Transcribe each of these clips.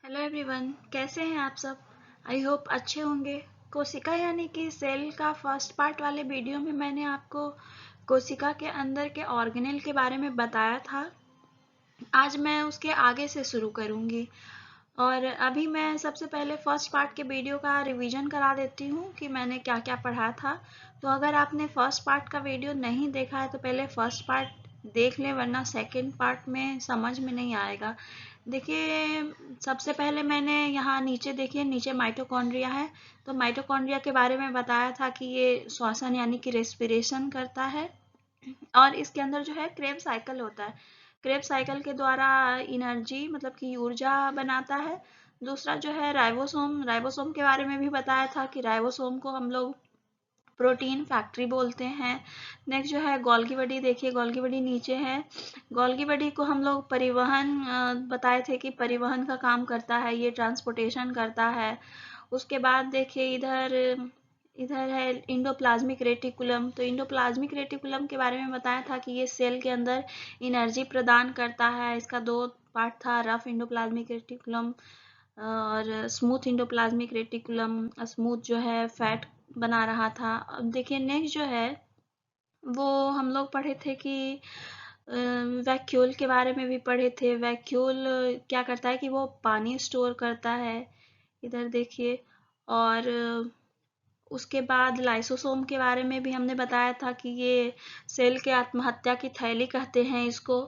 Hello everyone, कैसे हैं आप सब। आई होप अच्छे होंगे। कोशिका यानी कि सेल का फर्स्ट पार्ट वाले वीडियो में मैंने आपको कोशिका के अंदर के ऑर्गेनेल के बारे में बताया था। आज मैं उसके आगे से शुरू करूंगी और अभी मैं सबसे पहले फर्स्ट पार्ट के वीडियो का रिवीजन करा देती हूँ कि मैंने क्या क्या पढ़ा था। तो अगर आपने फर्स्ट पार्ट का वीडियो नहीं देखा है तो पहले फर्स्ट पार्ट देख लें, वरना सेकंड पार्ट में समझ में नहीं आएगा। देखिए, सबसे पहले मैंने यहाँ नीचे देखिए, नीचे माइटोकॉन्ड्रिया है। तो माइटोकॉन्ड्रिया के बारे में बताया था कि ये श्वसन यानी कि रेस्पिरेशन करता है और इसके अंदर जो है क्रेब साइकिल होता है। क्रेब साइकिल के द्वारा एनर्जी मतलब कि ऊर्जा बनाता है। दूसरा जो है राइबोसोम, राइबोसोम के बारे में भी बताया था कि राइबोसोम को हम लोग प्रोटीन फैक्ट्री बोलते हैं। नेक्स्ट जो है गोल्गी बॉडी, देखिए गोल्गी बॉडी नीचे है। गोल्गी बॉडी को हम लोग परिवहन बताए थे कि परिवहन का काम करता है, ये ट्रांसपोर्टेशन करता है। उसके बाद देखिए इधर इधर है इंडोप्लाज्मिक रेटिकुलम। तो इंडोप्लाज्मिक रेटिकुलम के बारे में बताया था कि ये सेल के अंदर एनर्जी प्रदान करता है। इसका दो पार्ट था, रफ इंडोप्लाज्मिक रेटिकुलम और स्मूथ इंडोप्लाज्मिक रेटिकुलम। स्मूथ जो है फैट बना रहा था। अब देखिए नेक्स्ट जो है वो हम लोग पढ़े थे कि वैक्यूल के बारे में भी पढ़े थे। वैक्यूल क्या करता है कि वो पानी स्टोर करता है, इधर देखिए। और उसके बाद लाइसोसोम के बारे में भी हमने बताया था कि ये सेल के आत्महत्या की थैली कहते हैं इसको।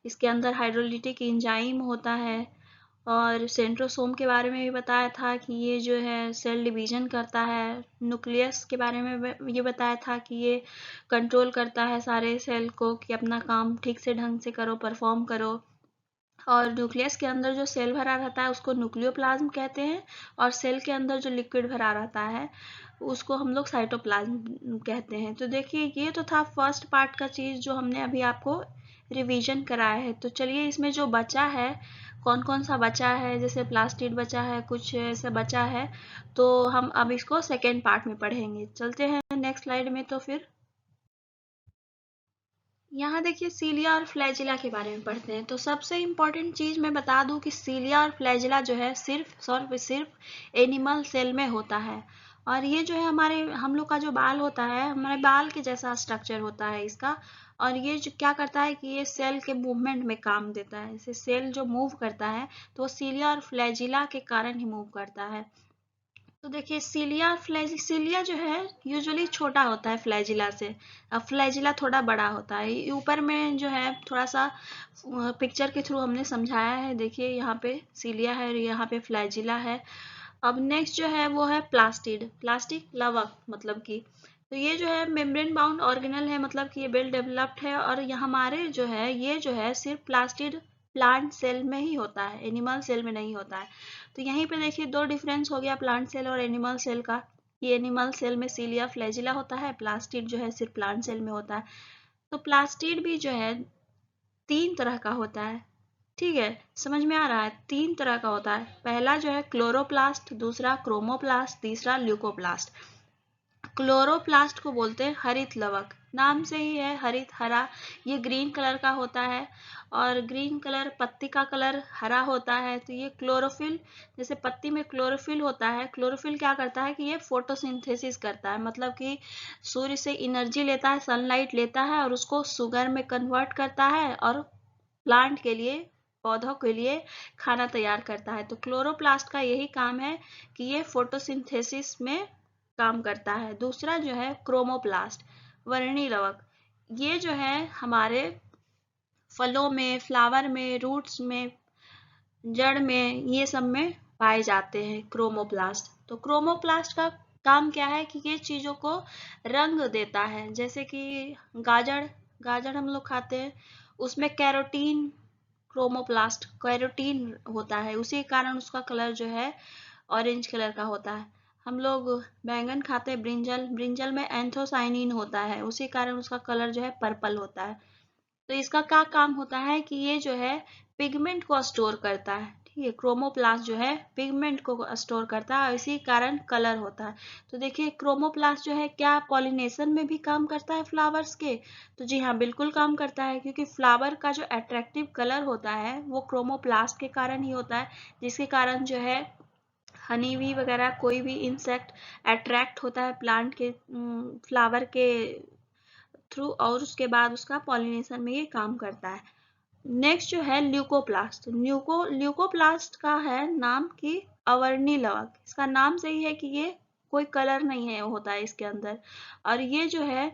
इसके अंदर हाइड्रोलिटिक एंजाइम होता है। और सेंट्रोसोम के बारे में भी बताया था कि ये जो है सेल डिवीजन करता है। न्यूक्लियस के बारे में ये बताया था कि ये कंट्रोल करता है सारे सेल को कि अपना काम ठीक से ढंग से करो, परफॉर्म करो। और न्यूक्लियस के अंदर जो सेल भरा रहता है उसको न्यूक्लियोप्लाज्म कहते हैं। और सेल के अंदर जो लिक्विड भरा रहता है उसको हम लोग साइटोप्लाज्म कहते हैं। तो देखिए ये तो था फर्स्ट पार्ट का चीज़ जो हमने अभी आपको रिवीजन कराया है। तो चलिए इसमें जो बचा है, कौन कौन सा बचा है, जैसे प्लास्टिड बचा है, कुछ ऐसे बचा है, तो हम अब इसको सेकेंड पार्ट में पढ़ेंगे। चलते हैं नेक्स्ट स्लाइड में। तो फिर यहाँ देखिए सीलिया और फ्लैजिला के बारे में पढ़ते हैं। तो सबसे इम्पॉर्टेंट चीज़ मैं बता दूँ कि सीलिया और फ्लैजिला जो है सिर्फ एनिमल सेल में होता है। और ये जो है हमारे हम लोग का जो बाल होता है, हमारे बाल के जैसा स्ट्रक्चर होता है इसका। और ये जो क्या करता है कि ये सेल के मूवमेंट में काम देता है। जैसे सेल जो मूव करता है तो वो सीलिया और फ्लैजिला के कारण ही मूव करता है। तो देखिए सीलिया जो है यूजुअली छोटा होता है फ्लैजिला से। अब फ्लैजिला थोड़ा बड़ा होता है। ऊपर में जो है थोड़ा सा पिक्चर के थ्रू हमने समझाया है। देखिए यहाँ पे सीलिया है और यहाँ पे फ्लैजिला है। अब नेक्स्ट जो है वो है प्लास्टिड, प्लास्टिक लवक मतलब कि। तो ये जो है मेम्ब्रेन बाउंड ऑर्गेनल है, मतलब कि ये वेल डेवलप्ड है। और ये हमारे जो है ये जो है सिर्फ प्लास्टिड प्लांट सेल में ही होता है, एनिमल सेल में नहीं होता है। तो यहीं पे देखिए दो डिफरेंस हो गया प्लांट सेल और एनिमल सेल का। ये एनिमल सेल में सीलिया फ्लैजिला होता है, प्लास्टिड जो है सिर्फ प्लांट सेल में होता है। तो प्लास्टिड भी जो है तीन तरह का होता है। ठीक है, समझ में आ रहा है, तीन तरह का होता है। पहला जो है क्लोरोप्लास्ट, दूसरा क्रोमोप्लास्ट, तीसरा ल्यूकोप्लास्ट। क्लोरोप्लास्ट को बोलते हैं हरित लवक, नाम से ही है हरित, हरा। ये ग्रीन कलर का होता है और ग्रीन कलर पत्ती का कलर हरा होता है। तो ये क्लोरोफिल, जैसे पत्ती में क्लोरोफिल होता है, क्लोरोफिल क्या करता है कि ये फोटोसिंथेसिस करता है, मतलब कि सूर्य से एनर्जी लेता है, सनलाइट लेता है और उसको शुगर में कन्वर्ट करता है और प्लांट के लिए, पौधों के लिए खाना तैयार करता है। तो क्लोरोप्लास्ट का यही काम है कि ये फोटोसिंथेसिस में काम करता है। दूसरा जो है क्रोमोप्लास्ट, वर्णी लवक। ये जो है हमारे फलों में, फ्लावर में, रूट्स में, जड़ में, ये सब में पाए जाते हैं क्रोमोप्लास्ट। तो क्रोमोप्लास्ट का काम क्या है कि ये चीज़ों को रंग देता है। जैसे कि गाजर, गाजर हम लोग खाते हैं, उसमें कैरोटीन, क्रोमोप्लास्ट कैरोटीन होता है, उसी कारण उसका कलर जो है ऑरेंज कलर का होता है। हम लोग बैंगन खाते हैं, ब्रिंजल, ब्रिंजल में एंथोसाइनिन होता है, उसी कारण उसका कलर जो है पर्पल होता है। तो इसका क्या काम होता है कि ये जो है पिगमेंट को स्टोर करता है। ठीक है, क्रोमोप्लास्ट जो है पिगमेंट को स्टोर करता है और इसी कारण कलर होता है। तो देखिए क्रोमोप्लास्ट जो है क्या पॉलिनेशन में भी काम करता है फ्लावर्स के? तो जी हाँ, बिल्कुल काम करता है, क्योंकि फ्लावर का जो अट्रैक्टिव कलर होता है वो क्रोमोप्लास्ट के कारण ही होता है, जिसके कारण जो है हनी बी वगैरह कोई भी इंसेक्ट अट्रैक्ट होता है प्लांट के फ्लावर के थ्रू, और उसके बाद उसका पॉलिनेशन में ये काम करता है। नेक्स्ट जो है ल्यूकोप्लास्ट। ल्यूकोप्लास्ट का है नाम कि अवर्णी लवक। इसका नाम से ही है कि ये कोई कलर नहीं है होता है इसके अंदर, और ये जो है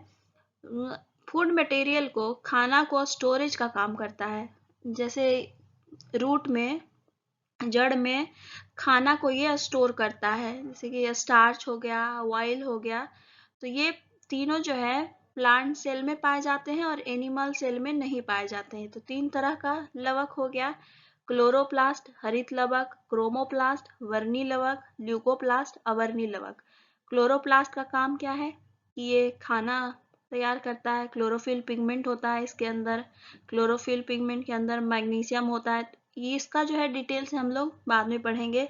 फूड मटेरियल को, खाना को स्टोरेज का काम करता है। जैसे रूट में, जड़ में खाना को ये स्टोर करता है, जैसे कि स्टार्च हो गया, ऑयल हो गया। तो ये तीनों जो है प्लांट सेल में पाए जाते हैं और एनिमल सेल में नहीं पाए जाते हैं। तो 3 तरह का लवक हो गया, क्लोरोप्लास्ट हरित लवक, क्रोमोप्लास्ट वर्णी लवक, ल्यूकोप्लास्ट अवर्णी लवक। क्लोरोप्लास्ट का काम क्या है कि ये खाना तैयार करता है। क्लोरोफिल पिगमेंट होता है इसके अंदर, क्लोरोफिल पिगमेंट के अंदर मैग्नीशियम होता है। ये इसका जो है डिटेल से हम लोग बाद में पढ़ेंगे।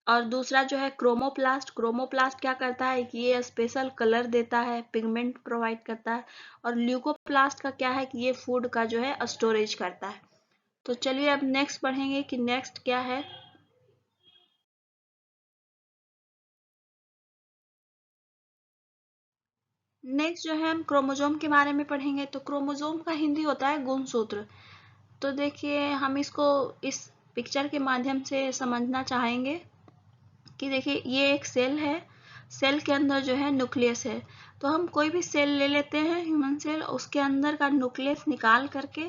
और दूसरा जो है क्रोमोप्लास्ट। क्रोमोप्लास्ट क्या करता है कि ये स्पेशल कलर देता है, पिगमेंट प्रोवाइड करता है। और ल्यूकोप्लास्ट का क्या है कि ये फूड का जो है स्टोरेज करता है। तो चलिए अब नेक्स्ट पढ़ेंगे कि नेक्स्ट क्या है। नेक्स्ट जो है हम क्रोमोजोम के बारे में पढ़ेंगे। तो क्रोमोजोम का हिंदी होता है गुणसूत्र। तो देखिए हम इसको इस पिक्चर के माध्यम से समझना चाहेंगे कि देखिए ये एक सेल है, सेल के अंदर जो है न्यूक्लियस है। तो हम कोई भी सेल ले लेते हैं, ह्यूमन सेल, उसके अंदर का न्यूक्लियस निकाल करके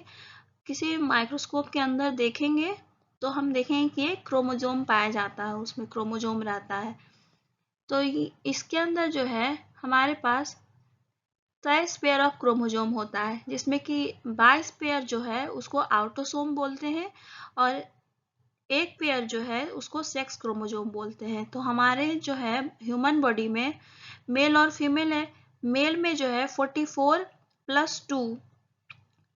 किसी माइक्रोस्कोप के अंदर देखेंगे तो हम देखेंगे कि एक क्रोमोजोम पाया जाता है, उसमें क्रोमोजोम रहता है। तो इसके अंदर जो है हमारे पास 23 पेयर ऑफ क्रोमोजोम होता है, जिसमें कि 22 पेयर जो है उसको ऑटोसोम बोलते हैं और एक पेयर जो है उसको सेक्स क्रोमोजोम बोलते हैं। तो हमारे जो है ह्यूमन बॉडी में मेल और फीमेल है। मेल में जो है 44 + 2,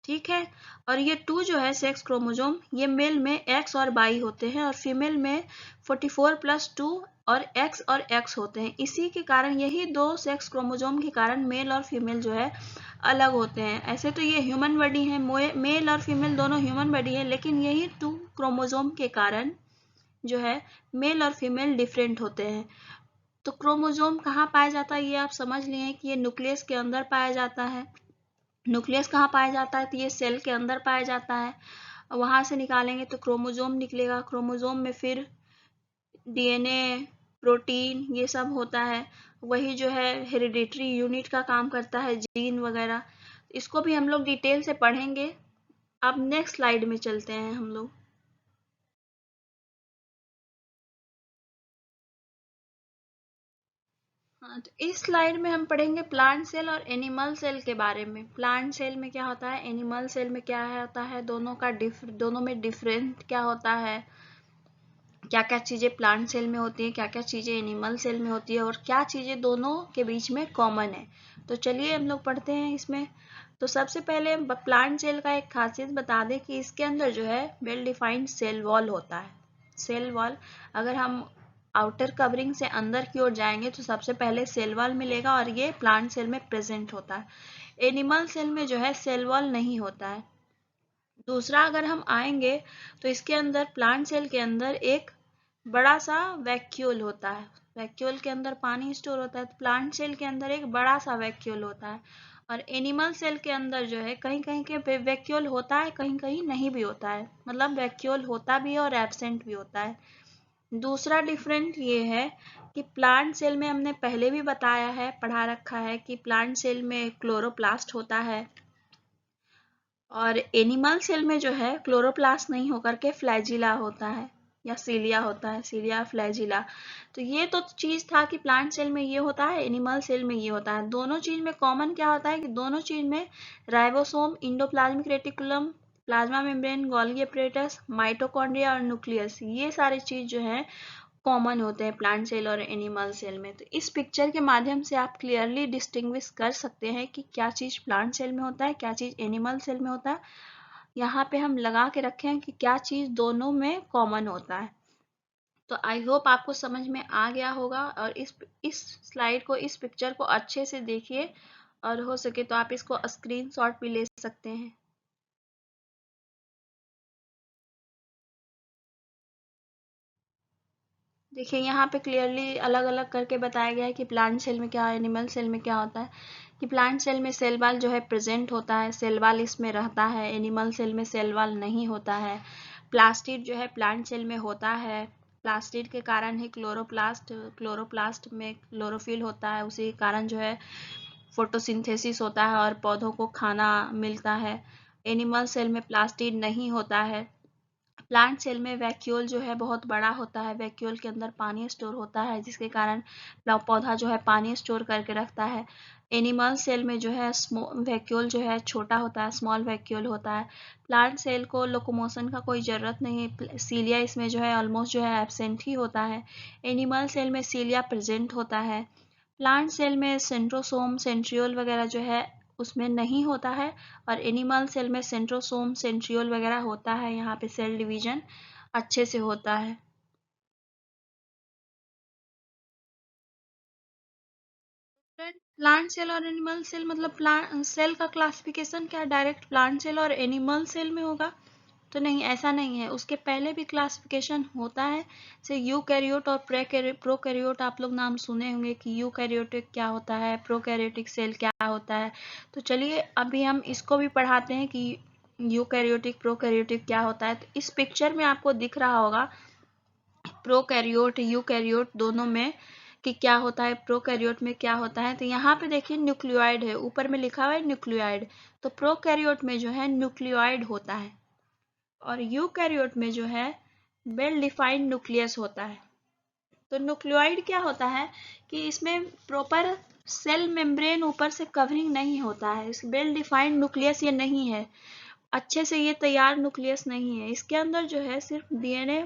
ठीक है, और ये 2 जो है सेक्स क्रोमोजोम, ये मेल में एक्स और वाई होते हैं और फीमेल में 44 + 2 और एक्स होते हैं। इसी के कारण, यही 2 सेक्स क्रोमोजोम के कारण मेल और फीमेल जो है अलग होते हैं। ऐसे तो ये ह्यूमन बॉडी है, मेल और फीमेल दोनों ह्यूमन बॉडी है, लेकिन यही 2 क्रोमोजोम के कारण जो है मेल और फीमेल डिफरेंट होते हैं। तो क्रोमोजोम कहाँ पाया जाता है ये आप समझ लिए कि ये न्यूक्लियस के अंदर पाया जाता है। न्यूक्लियस कहाँ पाया जाता है? तो ये सेल के अंदर पाया जाता है। वहां से निकालेंगे तो क्रोमोजोम निकलेगा। क्रोमोजोम में फिर डीएनए, प्रोटीन, ये सब होता है। वही जो है हेरिडिटरी यूनिट का काम करता है, जीन वगैरह। इसको भी हम लोग डिटेल से पढ़ेंगे। अब नेक्स्ट स्लाइड में चलते हैं हम लोग। हाँ, तो इस स्लाइड में हम पढ़ेंगे प्लांट सेल और एनिमल सेल के बारे में। प्लांट सेल में क्या होता है, एनिमल सेल में क्या होता है, दोनों में डिफरेंट क्या होता है, क्या क्या चीज़ें प्लांट सेल में होती है, क्या क्या चीज़ें एनिमल सेल में होती है, और क्या चीज़ें दोनों के बीच में कॉमन है। तो चलिए हम लोग पढ़ते हैं इसमें। तो सबसे पहले प्लांट सेल का एक खासियत बता दें कि इसके अंदर जो है वेल डिफाइंड सेल वॉल होता है। सेल वॉल, अगर हम आउटर कवरिंग से अंदर की ओर जाएंगे तो सबसे पहले सेल वॉल मिलेगा, और ये प्लांट सेल में प्रेजेंट होता है। एनिमल सेल में जो है सेल वॉल नहीं होता है। दूसरा, अगर हम आएंगे तो इसके अंदर प्लांट सेल के अंदर एक बड़ा सा वैक्यूल होता है। वैक्यूल के अंदर पानी स्टोर होता है। तो प्लांट सेल के अंदर एक बड़ा सा वैक्यूल होता है, और एनिमल सेल के अंदर जो है कहीं कहीं के वैक्यूल होता है, कहीं कहीं नहीं भी होता है। मतलब वैक्यूल होता भी है और एब्सेंट भी होता है। दूसरा डिफरेंट ये है कि प्लांट सेल में हमने पहले भी बताया है, पढ़ा रखा है कि प्लांट सेल में क्लोरोप्लास्ट होता है, और एनिमल सेल में जो है क्लोरोप्लास्ट नहीं होकर के फ्लैजिला होता है, या सीलिया होता है, सीलिया फ्लैजिला। तो ये तो चीज था कि प्लांट सेल में ये होता है, एनिमल सेल में ये होता है। दोनों चीज में कॉमन क्या होता है कि दोनों चीज में ribosome, endoplasmic reticulum, plasma membrane, Golgi apparatus, mitochondria और न्यूक्लियस, ये सारी चीज जो है कॉमन होते हैं प्लांट सेल और एनिमल सेल में। तो इस पिक्चर के माध्यम से आप क्लियरली डिस्टिंग्विश कर सकते हैं कि क्या चीज़ प्लांट सेल में होता है, क्या चीज़ एनिमल सेल में होता है। यहाँ पे हम लगा के रखे हैं कि क्या चीज़ दोनों में कॉमन होता है। तो आई होप आपको समझ में आ गया होगा, और इस स्लाइड को, इस पिक्चर को अच्छे से देखिए, और हो सके तो आप इसको स्क्रीनशॉट भी ले सकते हैं। देखिए यहाँ पे क्लियरली अलग अलग करके बताया गया है कि प्लांट सेल में क्या, एनिमल सेल में क्या होता है। कि प्लांट सेल में सेल वॉल जो है प्रेजेंट होता है, सेल वॉल इसमें रहता है। एनिमल सेल में सेल वॉल नहीं होता है। प्लास्टिड जो है प्लांट सेल में होता है। प्लास्टिड के कारण ही क्लोरोप्लास्ट में क्लोरोफिल होता है, उसी के कारण जो है फोटोसिंथेसिस होता है और पौधों को खाना मिलता है। एनिमल सेल में प्लास्टिड नहीं होता है। प्लांट सेल में वैक्यूल जो है बहुत बड़ा होता है, वैक्यूल के अंदर पानी स्टोर होता है, जिसके कारण पौधा जो है पानी स्टोर करके रखता है। एनिमल सेल में जो है वैक्यूल जो है छोटा होता है, स्मॉल वैक्यूल होता है। प्लांट सेल को लोकोमोशन का कोई ज़रूरत नहीं है, सीलिया इसमें जो है ऑलमोस्ट जो है एब्सेंट ही होता है। एनिमल सेल में सीलिया प्रेजेंट होता है। प्लांट सेल में सेंट्रोसोम, सेंट्रियोल वगैरह जो है उसमें नहीं होता है, और एनिमल सेल में सेंट्रोसोम, सेंट्रियोल वगैरह होता है। यहाँ पे सेल डिवीजन अच्छे से होता है। प्लांट सेल और एनिमल सेल मतलब प्लांट सेल का क्लासिफिकेशन क्या डायरेक्ट प्लांट सेल और एनिमल सेल में होगा? तो नहीं, ऐसा नहीं है, उसके पहले भी क्लासिफिकेशन होता है। जैसे यूकैरियोट और प्रोकैरियोट आप लोग नाम सुने होंगे कि यूकैरियोटिक क्या होता है, प्रोकैरियोटिक सेल क्या होता है। तो चलिए अभी हम इसको भी पढ़ाते हैं कि यूकैरियोटिक प्रोकैरियोटिक क्या होता है। तो इस पिक्चर में आपको दिख रहा होगा प्रोकैरियोट यूकैरियोट दोनों में कि क्या होता है, प्रोकैरियोट में क्या होता है। तो यहाँ पे देखिए न्यूक्लियोइड है, ऊपर में लिखा हुआ है न्यूक्लियोइड। तो प्रोकैरियोट में जो है न्यूक्लियोइड होता है, और यूकैरियोट में जो है वेल डिफाइंड न्यूक्लियस होता है। तो न्यूक्लियोइड क्या होता है कि इसमें प्रॉपर सेल मेम्ब्रेन ऊपर से कवरिंग नहीं होता है, इस वेल डिफाइंड न्यूक्लियस ये नहीं है, अच्छे से ये तैयार न्यूक्लियस नहीं है। इसके अंदर जो है सिर्फ डीएनए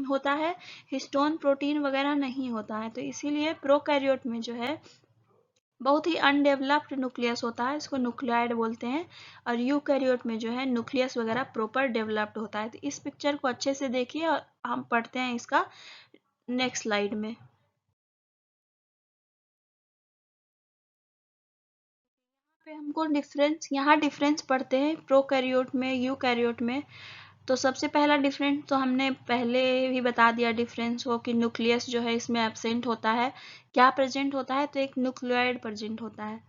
होता है, हिस्टोन प्रोटीन वगैरह नहीं होता है। तो इसीलिए प्रोकैरियोट में जो है बहुत ही अनडेवलप्ड न्यूक्लियस होता है, इसको न्यूक्लियाइड बोलते हैं। और यूकैरियोट में जो है न्यूक्लियस वगैरह प्रॉपर डेवलप्ड होता है। तो इस पिक्चर को अच्छे से देखिए, और हम पढ़ते हैं इसका नेक्स्ट स्लाइड में। पे हमको डिफरेंस, यहाँ डिफरेंस पढ़ते हैं प्रोकैरियोट में यूकैरियोट में। तो सबसे पहला डिफरेंस तो हमने पहले ही बता दिया डिफरेंस वो, कि न्यूक्लियस जो है इसमें एब्सेंट होता है। क्या प्रेजेंट होता है? तो एक न्यूक्लियोइड प्रेजेंट होता है।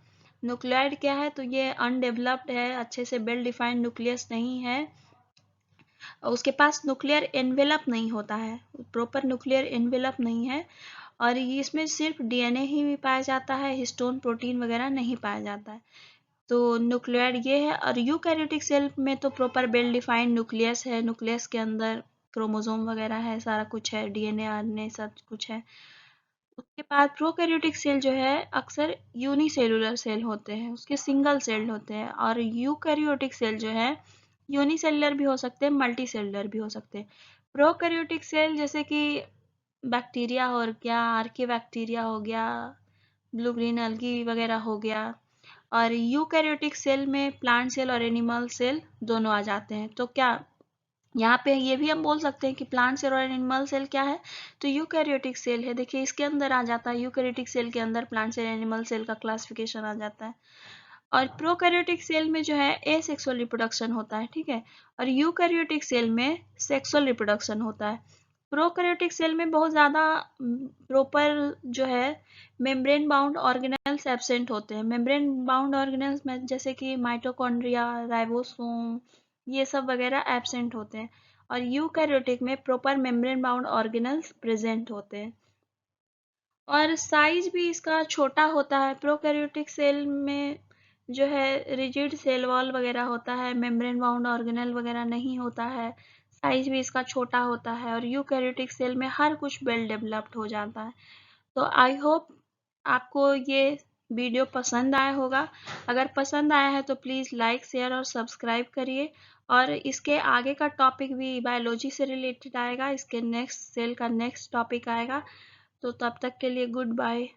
न्यूक्लियोइड क्या है? तो ये अनडेवलप्ड है, अच्छे से वेल डिफाइंड न्यूक्लियस नहीं है, उसके पास न्यूक्लियर एनवेलप नहीं होता है, प्रॉपर न्यूक्लियर एनवेलप नहीं है, और इसमें सिर्फ डीएनए ही भी पाया जाता है, हिस्टोन प्रोटीन वगैरह नहीं पाया जाता है। तो न्यूक्लियोइड ये है। और यूकैरियोटिक सेल में तो प्रॉपर वेल डिफाइंड न्यूक्लियस है, न्यूक्लियस के अंदर क्रोमोसोम वगैरह है, सारा कुछ है, डीएनए आरएनए सब कुछ है। उसके बाद प्रोकैरियोटिक सेल जो है अक्सर यूनिसेलुलर सेल होते हैं, उसके सिंगल सेल्ड होते हैं। और यूकैरियोटिक सेल जो है यूनिसेलुलर भी हो सकते हैं, मल्टी सेलुलर भी हो सकते हैं। प्रोकैरियोटिक सेल जैसे कि बैक्टीरिया हो गया, आर्किया हो गया, ब्लू ग्रीन एल्गी वगैरह हो गया। और यूकैरियोटिक सेल में प्लांट सेल और एनिमल सेल दोनों आ जाते हैं। तो क्या यहाँ पे ये भी हम बोल सकते हैं कि प्लांट सेल और एनिमल सेल क्या है? तो यूकैरियोटिक सेल है। देखिए इसके अंदर आ जाता है, यूकैरियोटिक सेल के अंदर प्लांट सेल एनिमल सेल का क्लासिफिकेशन आ जाता है। और प्रोकैरियोटिक सेल में जो है एसेक्सुअल रिप्रोडक्शन होता है, ठीक है। और यूकैरियोटिक सेल में सेक्सुअल रिप्रोडक्शन होता है। प्रोकैरियोटिक सेल में बहुत ज़्यादा प्रॉपर जो है मेम्ब्रेन बाउंड ऑर्गेनेल्स एब्सेंट होते हैं। मेम्ब्रेन बाउंड ऑर्गेनेल्स में जैसे कि माइटोकॉन्ड्रिया, राइबोसोम, ये सब वगैरह एब्सेंट होते हैं। और यूकैरियोटिक में proper membrane bound organelles present होते हैं, और साइज भी इसका छोटा होता है। प्रोकैरियोटिक सेल में जो है रिजिड सेल वॉल वगैरह होता है, मेम्ब्रेन बाउंड ऑर्गेनेल वगैरह नहीं होता है, साइज भी इसका छोटा होता है। और यूकैरियोटिक सेल में हर कुछ वेल डेवलप्ड हो जाता है। तो आई होप आपको ये वीडियो पसंद आया होगा। अगर पसंद आया है तो प्लीज़ लाइक, शेयर और सब्सक्राइब करिए। और इसके आगे का टॉपिक भी बायोलॉजी से रिलेटेड आएगा, इसके नेक्स्ट सेल का नेक्स्ट टॉपिक आएगा। तो तब तक के लिए गुड बाय।